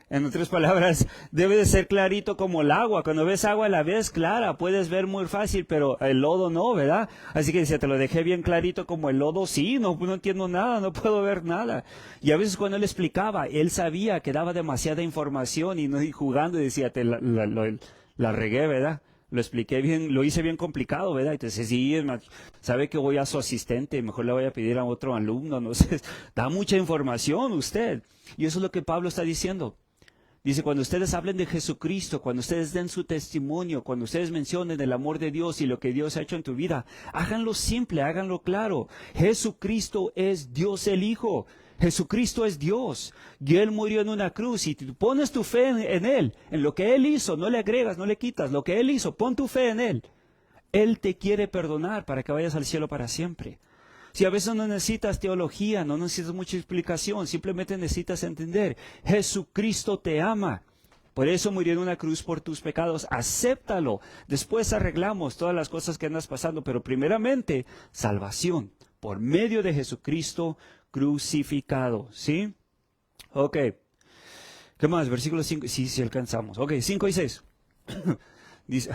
En otras palabras, debe de ser clarito como el agua. Cuando ves agua la ves clara, puedes ver muy fácil, pero el lodo no, ¿verdad? Así que decía, te lo dejé bien clarito como el lodo. Sí, no entiendo nada, no puedo ver nada. Y a veces cuando él explicaba, él sabía que daba demasiada información y jugando y decía, la regué, ¿verdad? Lo expliqué bien, lo hice bien complicado, ¿verdad? Entonces, sí, sabe que voy a su asistente, mejor le voy a pedir a otro alumno, no sé. Da mucha información usted. Y eso es lo que Pablo está diciendo. Dice, cuando ustedes hablen de Jesucristo, cuando ustedes den su testimonio, cuando ustedes mencionen el amor de Dios y lo que Dios ha hecho en tu vida, háganlo simple, háganlo claro. Jesucristo es Dios el Hijo. Jesucristo es Dios y Él murió en una cruz y tú pones tu fe en Él, en lo que Él hizo, no le agregas, no le quitas, lo que Él hizo, pon tu fe en Él. Él te quiere perdonar para que vayas al cielo para siempre. Si a veces no necesitas teología, no necesitas mucha explicación, simplemente necesitas entender, Jesucristo te ama. Por eso murió en una cruz por tus pecados. Acéptalo. Después arreglamos todas las cosas que andas pasando, pero primeramente, salvación por medio de Jesucristo crucificado. ¿Sí? Ok. ¿Qué más? Versículo 5. Sí, alcanzamos. Ok, 5 y 6. Dice.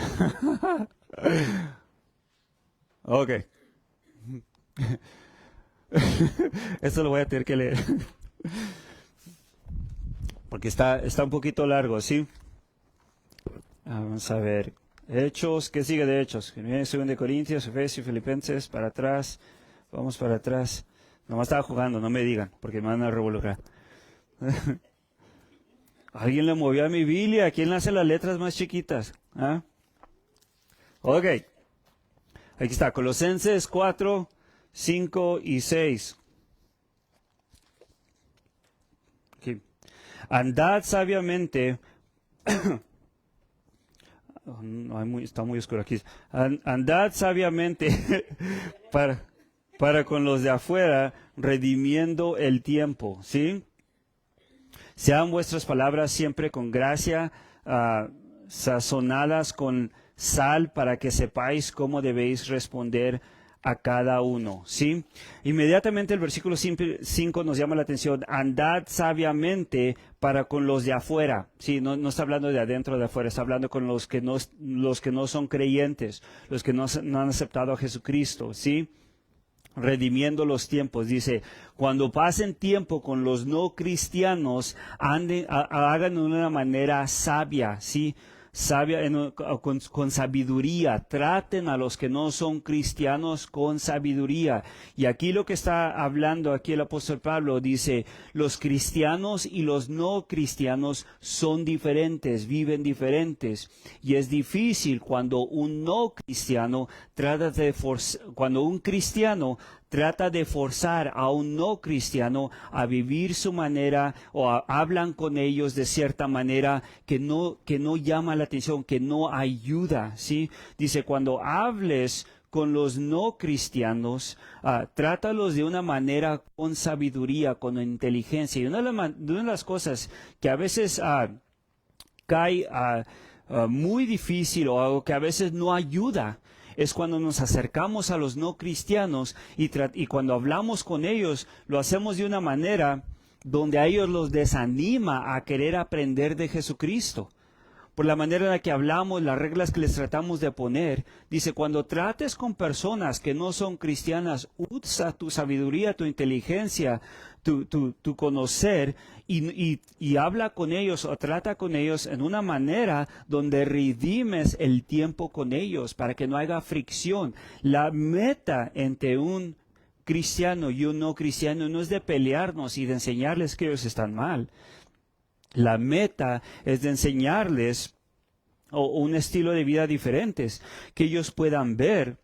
Ok. Esto lo voy a tener que leer. Porque está un poquito largo, ¿sí? Vamos a ver. Hechos, ¿qué sigue de Hechos? 2 Corintios, Efesios, Filipenses, para atrás. Vamos para atrás. Nomás estaba jugando, no me digan, porque me van a revolucionar. ¿Alguien le movió a mi Biblia? ¿Quién le hace las letras más chiquitas? ¿Ah? Ok. Aquí está, Colosenses 4, 5 y 6. Aquí. Andad sabiamente. Está muy oscuro aquí. Andad sabiamente para con los de afuera, redimiendo el tiempo. ¿Sí? Sean vuestras palabras siempre con gracia, sazonadas con sal, para que sepáis cómo debéis responder a cada uno. ¿Sí? Inmediatamente el versículo 5 nos llama la atención. Andad sabiamente para con los de afuera. ¿Sí? No está hablando de adentro o de afuera, está hablando con los que no son creyentes, los que no han aceptado a Jesucristo. ¿Sí? Redimiendo los tiempos, dice, cuando pasen tiempo con los no cristianos, hagan de una manera sabia, ¿sí? Sabia, con sabiduría, traten a los que no son cristianos con sabiduría. Y aquí lo que está hablando aquí el apóstol Pablo dice, los cristianos y los no cristianos son diferentes, viven diferentes. Y es difícil cuando un no cristiano cuando un cristiano trata de forzar a un no cristiano a vivir su manera o hablan con ellos de cierta manera que no llama la atención, que no ayuda, ¿sí? Dice, cuando hables con los no cristianos, trátalos de una manera con sabiduría, con inteligencia. Y una de las cosas que a veces cae muy difícil o algo que a veces no ayuda es cuando nos acercamos a los no cristianos y cuando hablamos con ellos, lo hacemos de una manera donde a ellos los desanima a querer aprender de Jesucristo. Por la manera en la que hablamos, las reglas que les tratamos de poner, dice, cuando trates con personas que no son cristianas, usa tu sabiduría, tu inteligencia, tu conocer y habla con ellos o trata con ellos en una manera donde redimes el tiempo con ellos para que no haya fricción. La meta entre un cristiano y un no cristiano no es de pelearnos y de enseñarles que ellos están mal. La meta es de enseñarles un estilo de vida diferentes, que ellos puedan ver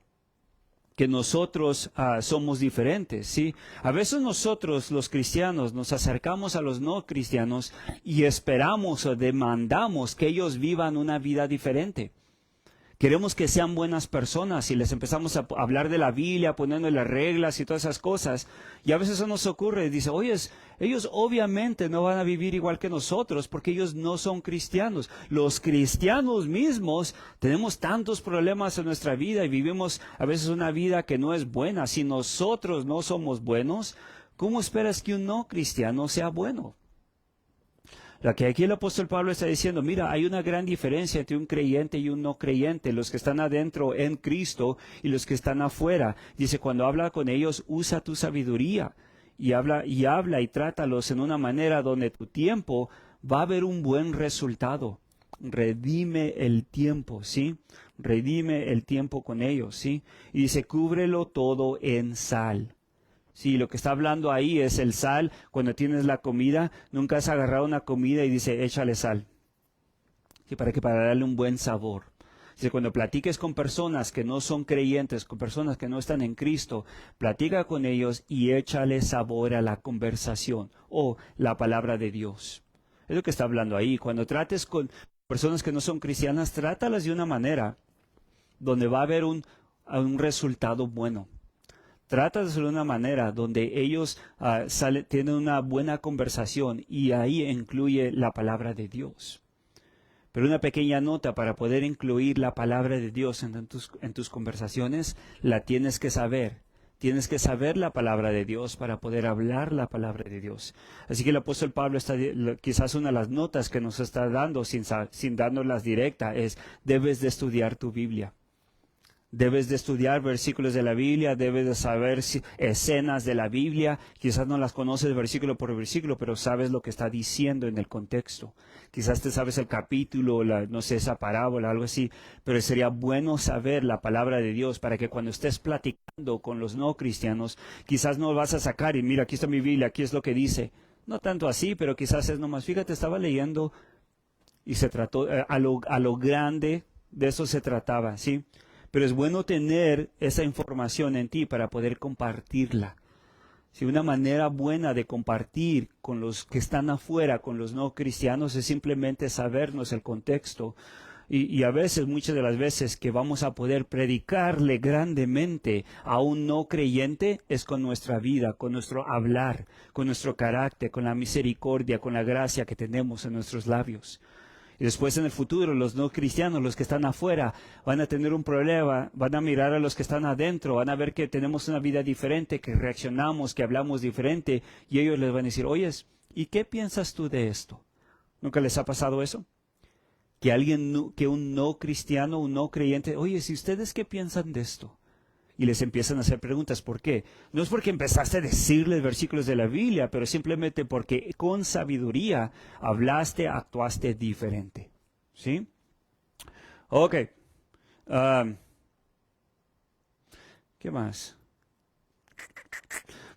que nosotros somos diferentes, ¿sí? A veces nosotros, los cristianos, nos acercamos a los no cristianos y esperamos o demandamos que ellos vivan una vida diferente. Queremos que sean buenas personas y les empezamos a hablar de la Biblia, poniéndole reglas y todas esas cosas. Y a veces eso nos ocurre. Dice, oye, ellos obviamente no van a vivir igual que nosotros porque ellos no son cristianos. Los cristianos mismos tenemos tantos problemas en nuestra vida y vivimos a veces una vida que no es buena. Si nosotros no somos buenos, ¿cómo esperas que un no cristiano sea bueno? La que aquí el apóstol Pablo está diciendo, mira, hay una gran diferencia entre un creyente y un no creyente, los que están adentro en Cristo y los que están afuera. Dice, cuando habla con ellos, usa tu sabiduría y habla y trátalos en una manera donde tu tiempo va a haber un buen resultado. Redime el tiempo, ¿sí? Redime el tiempo con ellos, ¿sí? Y dice, cúbrelo todo en sal. Sí, lo que está hablando ahí es el sal. Cuando tienes la comida, nunca has agarrado una comida y dice, échale sal. Sí, para darle un buen sabor. Si cuando platiques con personas que no son creyentes, con personas que no están en Cristo, platica con ellos y échale sabor a la conversación o la palabra de Dios. Es lo que está hablando ahí. Cuando trates con personas que no son cristianas, trátalas de una manera donde va a haber un resultado bueno. Trátalas de una manera donde ellos tienen una buena conversación y ahí incluye la palabra de Dios. Pero una pequeña nota para poder incluir la palabra de Dios en tus conversaciones, la tienes que saber. Tienes que saber la palabra de Dios para poder hablar la palabra de Dios. Así que el apóstol Pablo quizás una de las notas que nos está dando sin dándolas directa es: debes de estudiar tu Biblia. Debes de estudiar versículos de la Biblia, debes de saber escenas de la Biblia. Quizás no las conoces versículo por versículo, pero sabes lo que está diciendo en el contexto. Quizás te sabes el capítulo, no sé, esa parábola, algo así. Pero sería bueno saber la palabra de Dios para que cuando estés platicando con los no cristianos, quizás no vas a sacar y mira, aquí está mi Biblia, aquí es lo que dice. No tanto así, pero quizás es nomás, fíjate, estaba leyendo y se trató, a lo grande de eso se trataba, ¿sí? Pero es bueno tener esa información en ti para poder compartirla. Si una manera buena de compartir con los que están afuera, con los no cristianos, es simplemente sabernos el contexto. Y a veces, muchas de las veces que vamos a poder predicarle grandemente a un no creyente es con nuestra vida, con nuestro hablar, con nuestro carácter, con la misericordia, con la gracia que tenemos en nuestros labios. Y después en el futuro los no cristianos, los que están afuera, van a tener un problema, van a mirar a los que están adentro, van a ver que tenemos una vida diferente, que reaccionamos, que hablamos diferente, y ellos les van a decir: oye, ¿y qué piensas tú de esto? ¿Nunca les ha pasado eso? Que un no cristiano, un no creyente, oye, ¿y ustedes qué piensan de esto? Y les empiezan a hacer preguntas. ¿Por qué? No es porque empezaste a decirles versículos de la Biblia, pero simplemente porque con sabiduría hablaste, actuaste diferente. ¿Sí? Ok. ¿Qué más?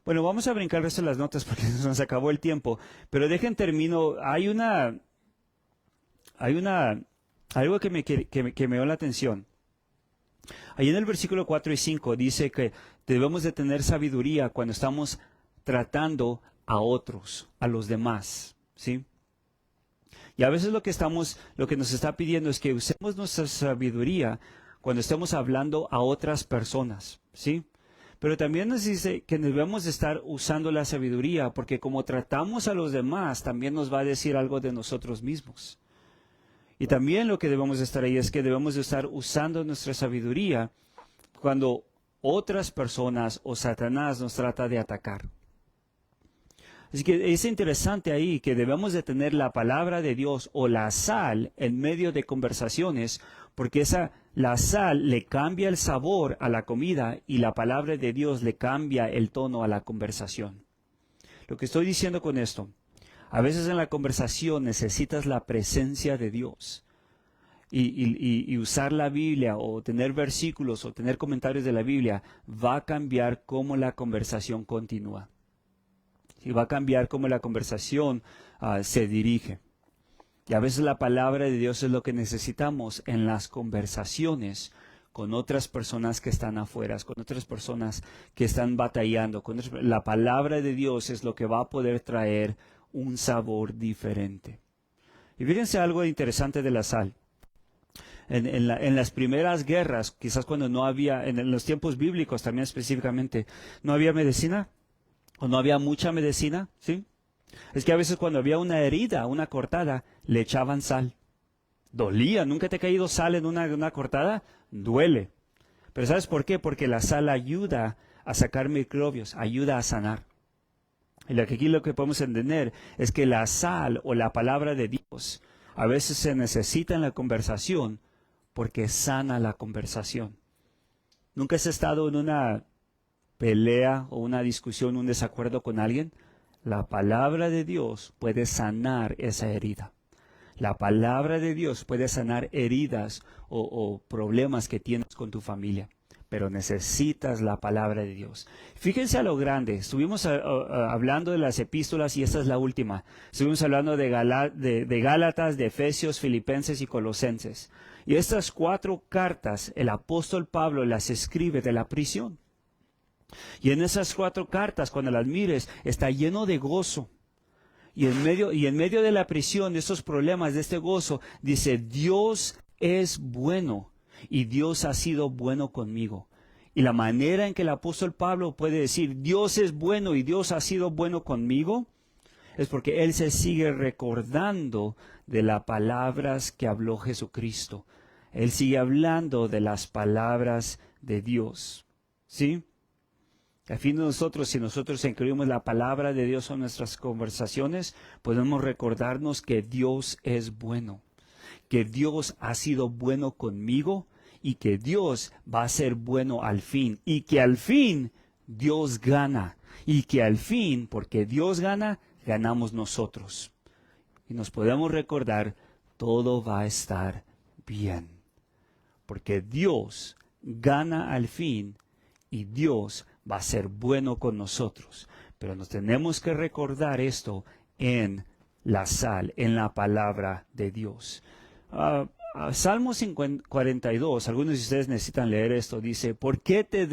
Bueno, vamos a brincar el resto de las notas porque se nos acabó el tiempo. Pero termino. Algo que me dio la atención. Ahí en el versículo 4 y 5 dice que debemos de tener sabiduría cuando estamos tratando a otros, a los demás, ¿sí? Y a veces lo que nos está pidiendo es que usemos nuestra sabiduría cuando estemos hablando a otras personas, ¿sí? Pero también nos dice que debemos de estar usando la sabiduría porque como tratamos a los demás, también nos va a decir algo de nosotros mismos. Y también lo que debemos de estar ahí es que debemos de estar usando nuestra sabiduría cuando otras personas o Satanás nos trata de atacar. Así que es interesante ahí que debemos de tener la palabra de Dios o la sal en medio de conversaciones, porque la sal le cambia el sabor a la comida y la palabra de Dios le cambia el tono a la conversación. Lo que estoy diciendo con esto: a veces en la conversación necesitas la presencia de Dios y usar la Biblia o tener versículos o tener comentarios de la Biblia va a cambiar cómo la conversación continúa. Y va a cambiar cómo la conversación se dirige. Y a veces la palabra de Dios es lo que necesitamos en las conversaciones con otras personas que están afuera, con otras personas que están batallando. La palabra de Dios es lo que va a poder traer un sabor diferente. Y fíjense algo interesante de la sal. En las primeras guerras, quizás cuando no había, en los tiempos bíblicos también específicamente, no había medicina o no había mucha medicina, ¿sí? Es que a veces cuando había una herida, una cortada, le echaban sal. Dolía. ¿Nunca te ha caído sal en una cortada? Duele. Pero ¿sabes por qué? Porque la sal ayuda a sacar microbios, ayuda a sanar. Y aquí lo que podemos entender es que la sal o la palabra de Dios a veces se necesita en la conversación porque sana la conversación. ¿Nunca has estado en una pelea o una discusión, un desacuerdo con alguien? La palabra de Dios puede sanar esa herida. La palabra de Dios puede sanar heridas o problemas que tienes con tu familia. pero necesitas la palabra de Dios. Fíjense a lo grande. Estuvimos hablando de las epístolas y esta es la última. Estuvimos hablando de Gálatas, de Efesios, Filipenses y Colosenses. Y estas 4 cartas el apóstol Pablo las escribe de la prisión. Y en esas 4 cartas, cuando las mires, está lleno de gozo. Y en medio de la prisión, de esos problemas, de este gozo, dice, Dios es bueno y Dios ha sido bueno conmigo. Y la manera en que el apóstol Pablo puede decir, Dios es bueno y Dios ha sido bueno conmigo, es porque él se sigue recordando de las palabras que habló Jesucristo. Él sigue hablando de las palabras de Dios. ¿Sí? Al fin de nosotros, si nosotros incluimos la palabra de Dios en nuestras conversaciones, podemos recordarnos que Dios es bueno, que Dios ha sido bueno conmigo y que Dios va a ser bueno al fin y que al fin Dios gana y que al fin, porque Dios gana, ganamos nosotros. Y nos podemos recordar, todo va a estar bien, porque Dios gana al fin y Dios va a ser bueno con nosotros. Pero nos tenemos que recordar esto en la sal, en la palabra de Dios. Salmo 42, algunos de ustedes necesitan leer esto, dice, ¿por qué te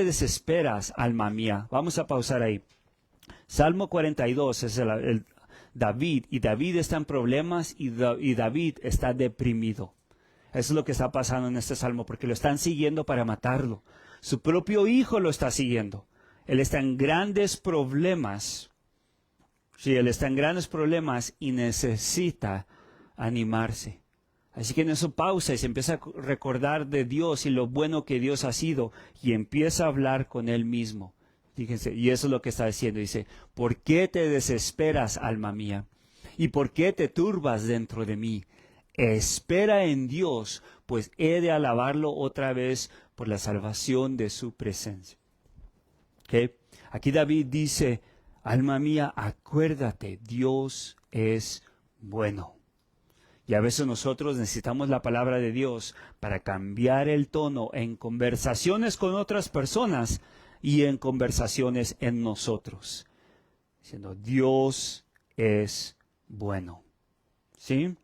desesperas, alma mía? Vamos a pausar ahí. Salmo 42 es David, y David está en problemas y David está deprimido. Eso es lo que está pasando en este salmo, porque lo están siguiendo para matarlo. Su propio hijo lo está siguiendo. Él está en grandes problemas. Sí, él está en grandes problemas y necesita animarse. Así que en eso pausa y se empieza a recordar de Dios y lo bueno que Dios ha sido y empieza a hablar con él mismo. Fíjense, y eso es lo que está diciendo. Dice, ¿por qué te desesperas, alma mía? ¿Y por qué te turbas dentro de mí? Espera en Dios, pues he de alabarlo otra vez por la salvación de su presencia. ¿Okay? Aquí David dice, alma mía, acuérdate, Dios es bueno. Y a veces nosotros necesitamos la palabra de Dios para cambiar el tono en conversaciones con otras personas y en conversaciones en nosotros. Diciendo, Dios es bueno. ¿Sí?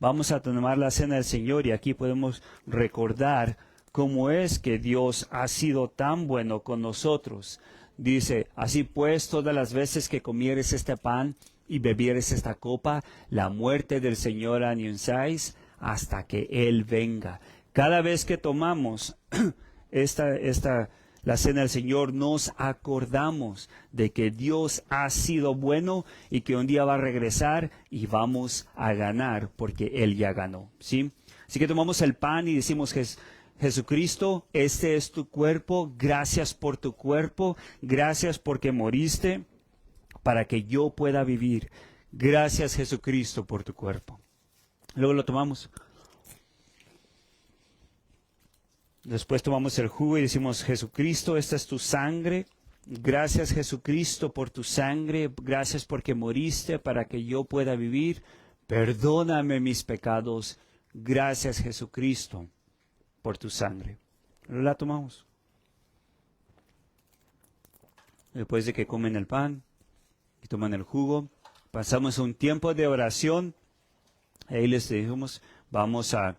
Vamos a tomar la cena del Señor y aquí podemos recordar cómo es que Dios ha sido tan bueno con nosotros. Dice, así pues, todas las veces que comieres este pan y bebieres esta copa, la muerte del Señor anunciáis hasta que Él venga. Cada vez que tomamos la cena del Señor, nos acordamos de que Dios ha sido bueno y que un día va a regresar y vamos a ganar porque Él ya ganó. ¿Sí? Así que tomamos el pan y decimos, Jesucristo, este es tu cuerpo, gracias por tu cuerpo, gracias porque moriste para que yo pueda vivir. Gracias, Jesucristo, por tu cuerpo. Luego lo tomamos. Después tomamos el jugo y decimos, Jesucristo, esta es tu sangre. Gracias, Jesucristo, por tu sangre. Gracias porque moriste para que yo pueda vivir. Perdóname mis pecados. Gracias, Jesucristo, por tu sangre. La tomamos. Después de que comen el pan y toman el jugo, pasamos un tiempo de oración. Ahí les dijimos, vamos a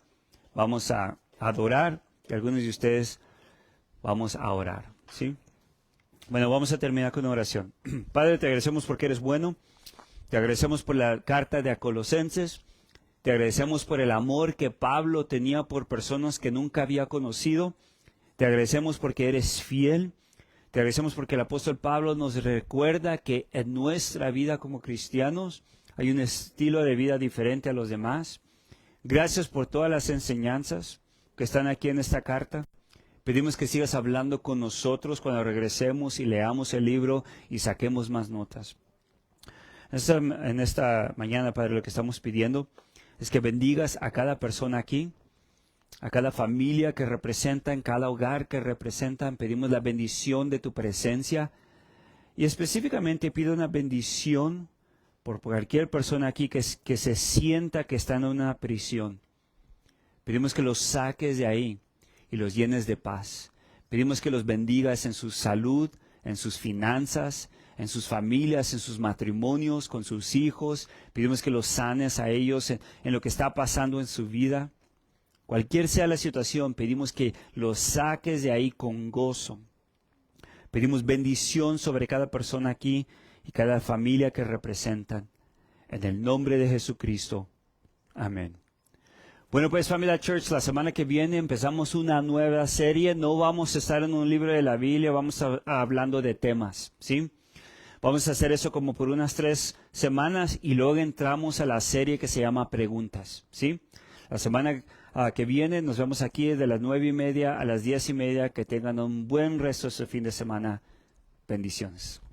adorar. Y algunos de ustedes vamos a orar, ¿sí? Bueno, vamos a terminar con una oración. Padre, te agradecemos porque eres bueno. Te agradecemos por la carta de Colosenses. Te agradecemos por el amor que Pablo tenía por personas que nunca había conocido. Te agradecemos porque eres fiel. Te agradecemos porque el apóstol Pablo nos recuerda que en nuestra vida como cristianos hay un estilo de vida diferente a los demás. Gracias por todas las enseñanzas que están aquí en esta carta. Pedimos que sigas hablando con nosotros cuando regresemos y leamos el libro y saquemos más notas. En esta mañana, Padre, lo que estamos pidiendo es que bendigas a cada persona aquí, a cada familia que representan, cada hogar que representan. Pedimos la bendición de tu presencia y específicamente pido una bendición por cualquier persona aquí que se sienta que está en una prisión. Pedimos que los saques de ahí y los llenes de paz. Pedimos que los bendigas en su salud, en sus finanzas, en sus familias, en sus matrimonios, con sus hijos. Pedimos que los sanes a ellos en lo que está pasando en su vida. Cualquier sea la situación, pedimos que los saques de ahí con gozo. Pedimos bendición sobre cada persona aquí y cada familia que representan. En el nombre de Jesucristo. Amén. Bueno, pues Familia Church, la semana que viene empezamos una nueva serie. No vamos a estar en un libro de la Biblia, vamos a hablando de temas, ¿sí? Vamos a hacer eso como por unas 3 semanas y luego entramos a la serie que se llama Preguntas, ¿sí? La semana que viene nos vemos aquí de las 9:30 a las 10:30. Que tengan un buen resto de su fin de semana. Bendiciones.